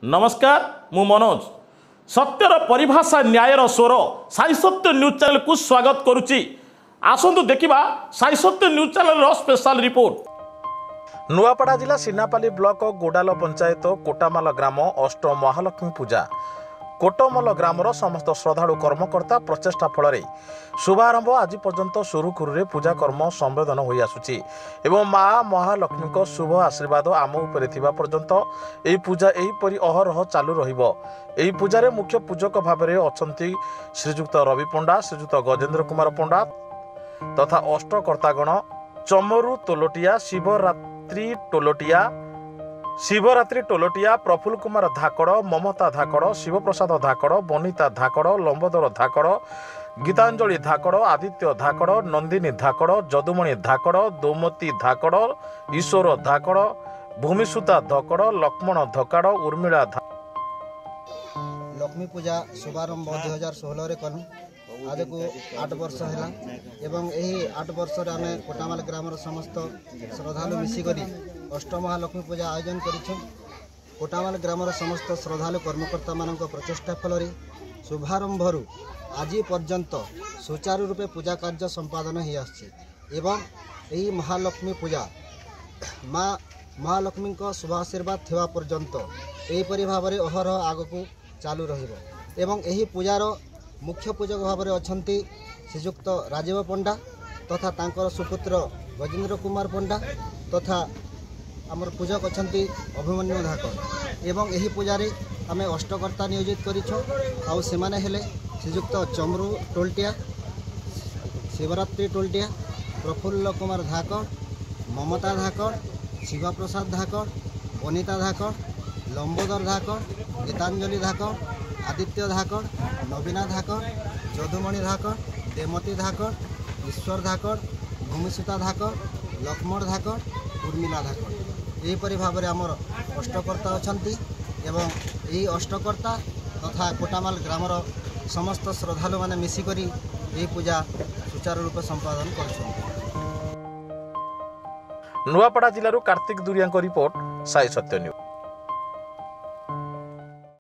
नमस्कार मु मनोज सत्यर परिभाषा न्यायर स्वर साई सत्य न्यूज चैनल को स्वागत करुच्ची। आसतु देखा साई सत्य news channel special report. Nuapada जिला सिनापाली ब्लॉक गोडाल पंचायत कोटामाल ग्राम अष्ट महालक्ष्मी पूजा कोटमल ग्रामर समस्त श्रद्धालु कर्मकर्ता प्रचेषा फल शुभारंभ आज पर्यंत सुरुखुरु पूजा कर्म संवेदन हो आसुची एवं माँ महालक्ष्मी शुभ आशीर्वाद आम उपरे थिबा पर्यंत एही पूजा एहीपरि अहरह चालू रहिबो। एही पूजारे मुख्य पूजक भाव में अछंती श्रीजुक्त रवि पंडा, श्रीजुक्त गजेंद्र कुमार पंडा तथा अष्टकर्तागण चमरू तोलटिया, शिवरात्रि टोलटिया, प्रफुल्ल कुमार धाकड़, ममता धाकड़, शिवप्रसाद धाकड़, बनिता धाकड़, लंबोदर धाकड़, गीतांजलि धाकड़, आदित्य धाकड़, नंदिनी धाकड़, जदुमणि धाकड़, दौमती धाकड़, ईश्वर धाकड़, भूमिसुता धाकड़, लक्ष्मण धाकड़, उर्मिला लक्ष्मी पूजा शुभारंभ 2016 रे कलु आज को 8 वर्ष है एवं यही 8 वर्ष आम कोटामाल ग्रामर समस्त श्रद्धालु मिसिकरी अष्टमहालक्ष्मी पूजा आयोजन करिछु। कोटामाल ग्रामर समस्त श्रद्धालु कर्मकर्ता मान प्रचेषा फल शुभारंभ आज पर्यंत सुचारू रूपे पूजा कार्य संपादन हो आसी एवं यही महालक्ष्मी पूजा माँ महालक्ष्मी शुभाशीर्वाद थिबा पर्यंत एहीपरि भाव में अहरह आग को चालू रहिबो एवं यही पूजार मुख्य पूजक भाव में अछंती श्रीजुक्त राजीव पंडा तथा तांकर सुपुत्र गजेंद्र कुमार पंडा तथा आमर पूजक अछंती अभिमन्यु धाकड़ एवं यही पूजारे आमे अष्टकर्ता नियोजित करिछो आउ सेमाने हेले श्रीजुक्त चमरू टोलटिया, शिवरात्रि टोलटिया, प्रफुल्ल कुमार धाकड़, ममता धाकड़, शिवप्रसाद धाकड़, बनिता धाकड़, लंबोदर धाकड़, गीतांजलि धाकड़, आदित्य धाकड़, नवीना धाकड़, जदुमणि धाकड़, देमती धाकड़, ईश्वर धाकड़, भूमिसुता धाकड़, लक्ष्मण धाकड़, उर्मिला धाकड़ यहीपरि भाव में आमर अष्टकर्ता अछंती एवं यही अष्टकर्ता तथा कोटामाल ग्रामर समस्त श्रद्धालु माने मिसिकरी यही पूजा सुचारू रूप संपादन करछन्ती। नुआपड़ा जिलूर कार्तिक दुरिया रिपोर्ट साई सत्य न्यूज।